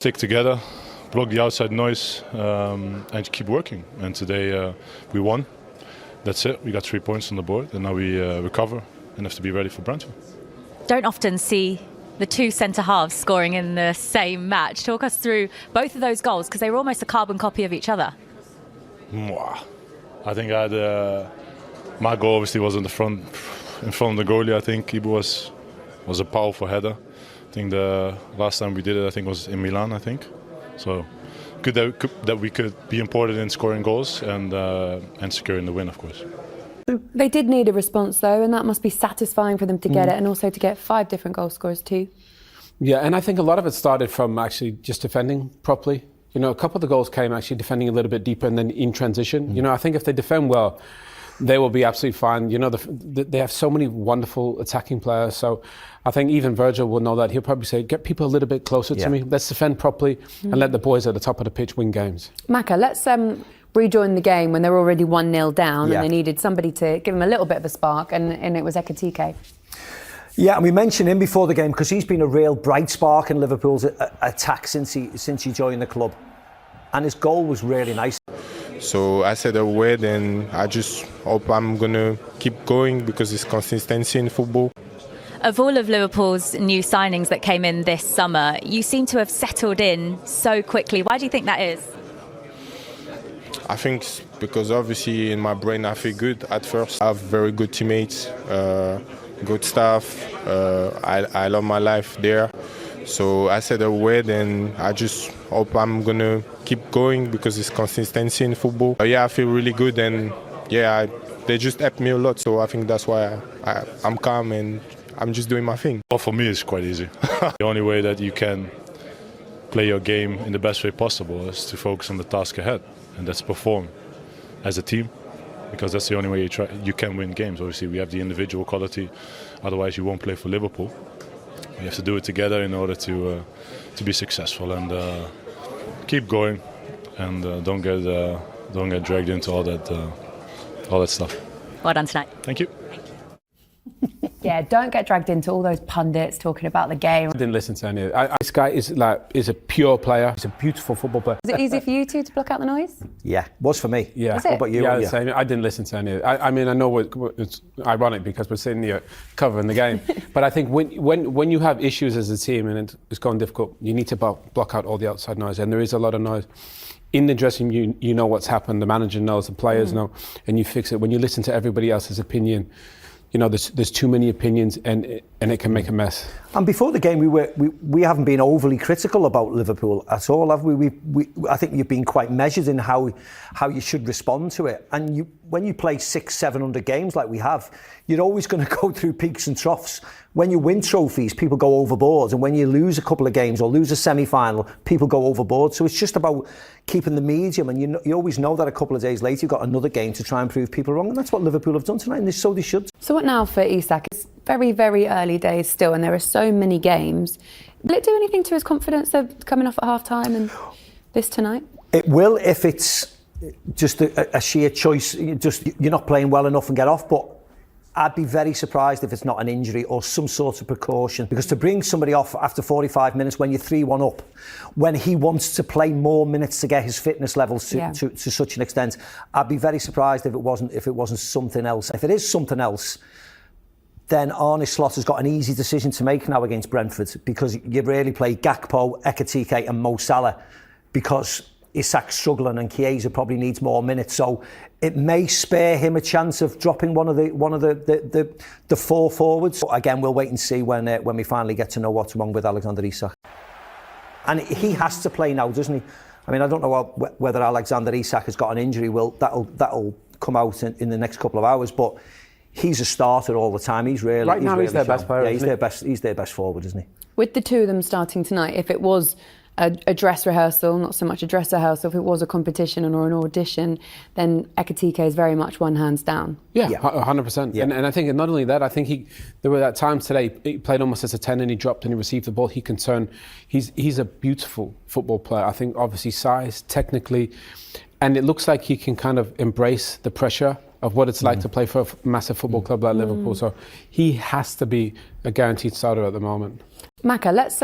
Stick together, block the outside noise, and keep working. And today we won. That's it. We got 3 points on the board, and now we recover and have to be ready for Brentford. Don't often see the two centre-halves scoring in the same match. Talk us through both of those goals, because they were almost a carbon copy of each other. I think I had my goal obviously was in front of the goalie. I think Ibu was a powerful header. I think the last time we did it, I think was in Milan. I think so. Good that we could be important in scoring goals and securing the win, of course. They did need a response though, and that must be satisfying for them to get it, and also to get 5 different goal scorers too. Yeah, and I think a lot of it started from actually just defending properly. You know, a couple of the goals came actually defending a little bit deeper and then in transition. You know, I think if they defend well, they will be absolutely fine. You know, they have so many wonderful attacking players. So I think even Virgil will know that. He'll probably say, get people a little bit closer to me. Let's defend properly and let the boys at the top of the pitch win games. Maka, let's rejoin the game when they're already 1-0 down and they needed somebody to give them a little bit of a spark, and it was Ekitike. Yeah, and we mentioned him before the game because he's been a real bright spark in Liverpool's attack since he joined the club, and his goal was really nice. So I said a word, and I just hope I'm gonna keep going because it's consistency in football. Of all of Liverpool's new signings that came in this summer, you seem to have settled in so quickly. Why do you think that is? I think it's because obviously in my brain I feel good at first. I have very good teammates, good staff. I love my life there. So I said a word, and I just hope I'm gonna keep going because it's consistency in football. I feel really good, and they just helped me a lot. So I think that's why I'm calm and I'm just doing my thing. Well, for me, it's quite easy. The only way that you can play your game in the best way possible is to focus on the task ahead, and that's perform as a team, because that's the only way you can win games. Obviously, we have the individual quality, otherwise you won't play for Liverpool. You have to do it together in order to be successful, and keep going, and don't get dragged into all that stuff. Well done tonight. Thank you. Yeah, don't get dragged into all those pundits talking about the game. I didn't listen to any of it. This guy is a pure player. He's a beautiful football player. Is it easy for you two to block out the noise? Yeah, was for me. Yeah. Is it? What about you? Yeah, same. I didn't listen to any of it. I mean, I know it's ironic because we're sitting here covering the game, but I think when you have issues as a team and it's gone difficult, you need to block out all the outside noise, and there is a lot of noise. In the dressing room, you know what's happened, the manager knows, the players know, and you fix it. When you listen to everybody else's opinion, you know, there's too many opinions, and it can make a mess. And before the game, we haven't been overly critical about Liverpool at all, have we? I think you've been quite measured in how you should respond to it. And when you play 600-700 games like we have, you're always going to go through peaks and troughs. When you win trophies, people go overboard, and when you lose a couple of games or lose a semi-final, people go overboard. So it's just about keeping the medium, and you always know that a couple of days later you've got another game to try and prove people wrong, and that's what Liverpool have done tonight, and so they should. So what now for Isak? It's very, very early days still, and there are so many games. Will it do anything to his confidence of coming off at half-time and this tonight? It will if it's just a sheer choice. You're not playing well enough and get off, but I'd be very surprised if it's not an injury or some sort of precaution, because to bring somebody off after 45 minutes when you're 3-1 up, when he wants to play more minutes to get his fitness levels to such an extent, I'd be very surprised if it wasn't something else. If it is something else, then Arne Slot has got an easy decision to make now against Brentford, because you really play Gakpo, Ekitike and Mo Salah, because Isak's struggling and Chiesa probably needs more minutes, so it may spare him a chance of dropping one of the 4 forwards. But again, we'll wait and see when we finally get to know what's wrong with Alexander Isak. And he has to play now, doesn't he? I mean, I don't know whether Alexander Isak has got an injury. That'll come out in the next couple of hours, but he's a starter all the time. He's their best player. Yeah, he's their best forward, isn't he? With the two of them starting tonight, if it was a dress rehearsal, not so much a dress rehearsal, if it was a competition or an audition, then Ekitike is very much one hands down. Yeah, 100%. Yeah. And I think not only that, I think there were at times today he played almost as a 10 and he dropped and he received the ball. He can turn. He's a beautiful football player. I think obviously size, technically, and it looks like he can kind of embrace the pressure of what it's like to play for a massive football club like Liverpool. So he has to be a guaranteed starter at the moment. Maka, let's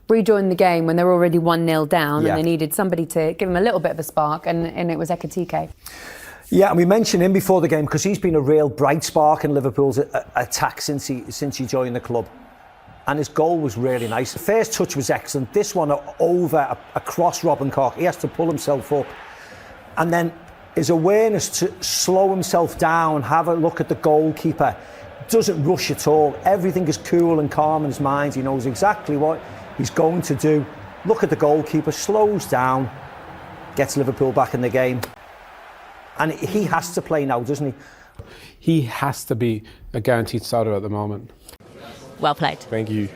rejoined the game when they were already 1-0 down, Yeah. and they needed somebody to give them a little bit of a spark, and it was Ekitike. Yeah, and we mentioned him before the game because he's been a real bright spark in Liverpool's attack since he joined the club. And his goal was really nice. The first touch was excellent. This one over across Robin Koch. He has to pull himself up. And then his awareness to slow himself down, have a look at the goalkeeper. Doesn't rush at all. Everything is cool and calm in his mind. He knows exactly what he's going to do. Look at the goalkeeper, slows down, gets Liverpool back in the game. And he has to play now, doesn't he? He has to be a guaranteed starter at the moment. Well played. Thank you.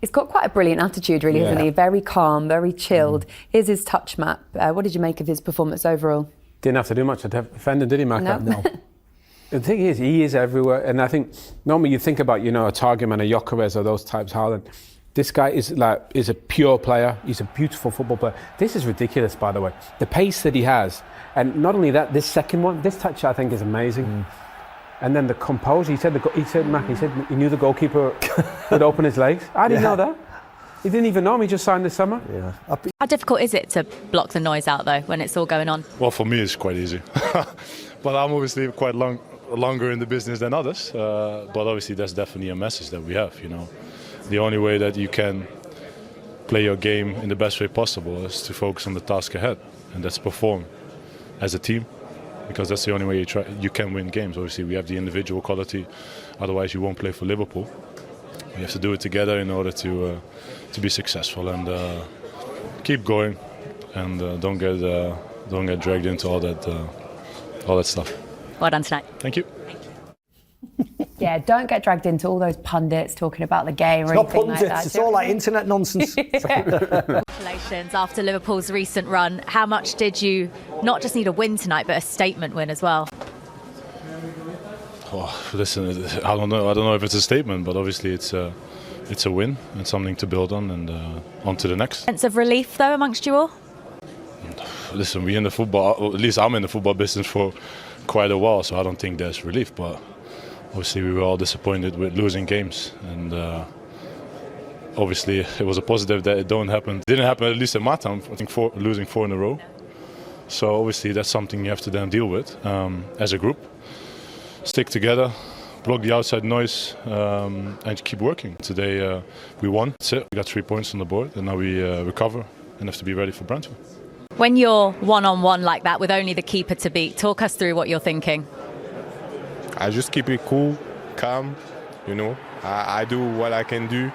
He's got quite a brilliant attitude, really, hasn't he? Very calm, very chilled. Here's his touch map. What did you make of his performance overall? Didn't have to do much to defend him, did he, Maka? No. The thing is, he is everywhere. And I think normally you think about, a Targum and a Gyökeres or those types, Haaland. This guy is a pure player. He's a beautiful football player. This is ridiculous, by the way. The pace that he has. And not only that, this second one, this touch I think is amazing. And then the composure. He said he knew the goalkeeper would open his legs. I didn't know that. He didn't even know him. He just signed this summer. Yeah. How difficult is it to block the noise out, though, when it's all going on? Well, for me, it's quite easy. But I'm obviously quite longer in the business than others. But obviously, that's definitely a message that we have. The only way that you can play your game in the best way possible is to focus on the task ahead, and that's perform as a team, because that's the only way you can win games. Obviously, we have the individual quality, otherwise you won't play for Liverpool. We have to do it together in order to be successful, and keep going, and don't get dragged into all that stuff. Well done tonight. Thank you. Yeah, don't get dragged into all those pundits talking about the game or It's not anything pundits, like that. it's all like internet nonsense. Congratulations after Liverpool's recent run. How much did you not just need a win tonight, but a statement win as well? Oh, listen, I don't know if it's a statement, but obviously it's a win and something to build on, and on to the next. Sense of relief, though, amongst you all? Listen, we in the football, or at least I'm in the football business for quite a while, so I don't think there's relief, but obviously we were all disappointed with losing games, and obviously it was a positive that it didn't happen, at least in my time. I think losing 4 in a row. So obviously that's something you have to then deal with as a group. Stick together, block the outside noise, and keep working. Today we won. That's it. We got 3 points on the board, and now we recover and have to be ready for Brentford. When you're one-on-one like that with only the keeper to beat, talk us through what you're thinking. I just keep it cool, calm, I do what I can do.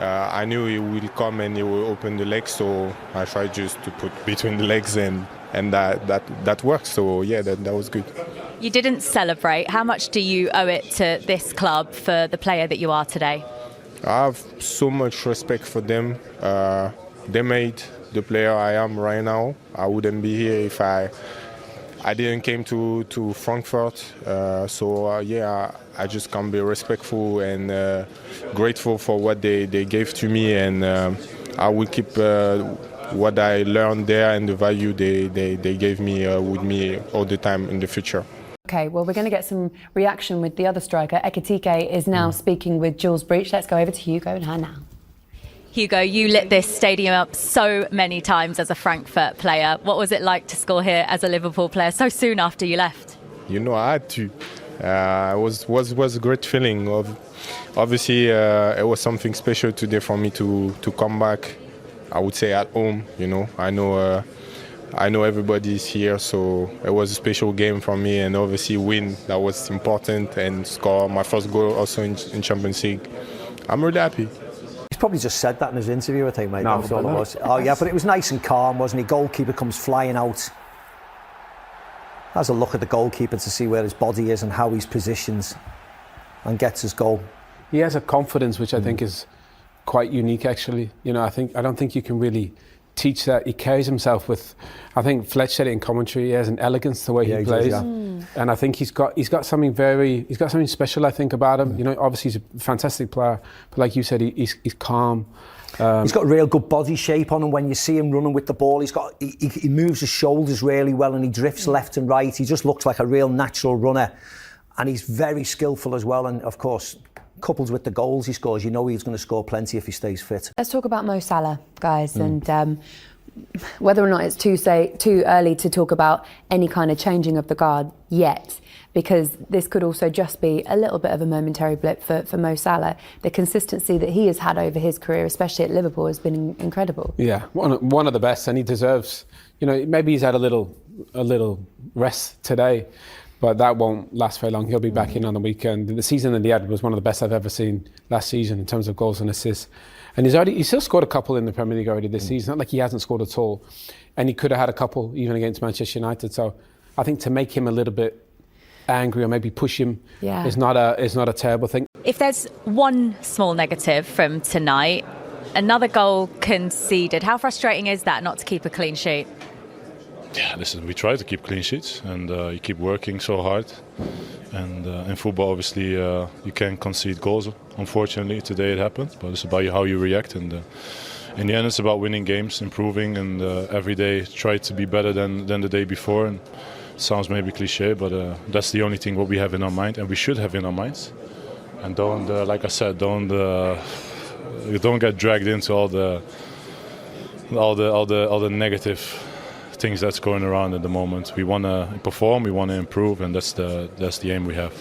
I knew he will come and he will open the legs, so I tried just to put between the legs, and that worked. So yeah, that was good. You didn't celebrate. How much do you owe it to this club for the player that you are today? I have so much respect for them. They made the player I am right now. I wouldn't be here if I didn't came to Frankfurt. I just can be respectful and grateful for what they gave to me, and I will keep what I learned there and the value they gave me with me all the time in the future. Okay, well, we're going to get some reaction with the other striker. Ekitike is now speaking with Jules Breach. Let's go over to Hugo and her now. Hugo, you lit this stadium up so many times as a Frankfurt player. What was it like to score here as a Liverpool player so soon after you left? I had to. It was a great feeling. Obviously, it was something special today for me to come back. I would say at home. I know everybody's here, so it was a special game for me, and obviously win, that was important, and score my first goal also in Champions League. I'm really happy. He's probably just said that in his interview, I think, mate. No, That's all it was. Oh yeah, but it was nice and calm, wasn't he? Goalkeeper comes flying out. Has a look at the goalkeeper to see where his body is and how he's positioned, and gets his goal. He has a confidence which I think is quite unique, actually. I don't think you can really teach that. He carries himself with, I think Fletch said it in commentary, he has an elegance to the way he plays. Does, and I think he's got something special, I think, about him. Obviously he's a fantastic player, but like you said, he's calm. He's got a real good body shape on him. When you see him running with the ball, he moves his shoulders really well, and he drifts left and right. He just looks like a real natural runner, and he's very skillful as well. And of course, coupled with the goals he scores, you know he's going to score plenty if he stays fit. Let's talk about Mo Salah, guys, and whether or not it's too early to talk about any kind of changing of the guard yet, because this could also just be a little bit of a momentary blip for Mo Salah. The consistency that he has had over his career, especially at Liverpool, has been incredible. Yeah, one of the best, and he deserves, maybe he's had a little rest today, but that won't last very long. He'll be back in on the weekend. The season that he had was one of the best I've ever seen last season in terms of goals and assists. And he's still scored a couple in the Premier League already this season. Not like he hasn't scored at all. And he could have had a couple even against Manchester United. So I think to make him a little bit angry or maybe push him is not a terrible thing. If there's one small negative from tonight, another goal conceded. How frustrating is that not to keep a clean sheet? Yeah, listen, we try to keep clean sheets, and you keep working so hard. And in football, obviously, you can concede goals. Unfortunately, today it happened, but it's about how you react. And in the end, it's about winning games, improving, and every day try to be better than the day before. And it sounds maybe cliche, but that's the only thing what we have in our mind, and we should have in our minds. And don't, like I said, don't get dragged into all the negative things that's going around at the moment. We want to perform, we want to improve, and that's the aim we have.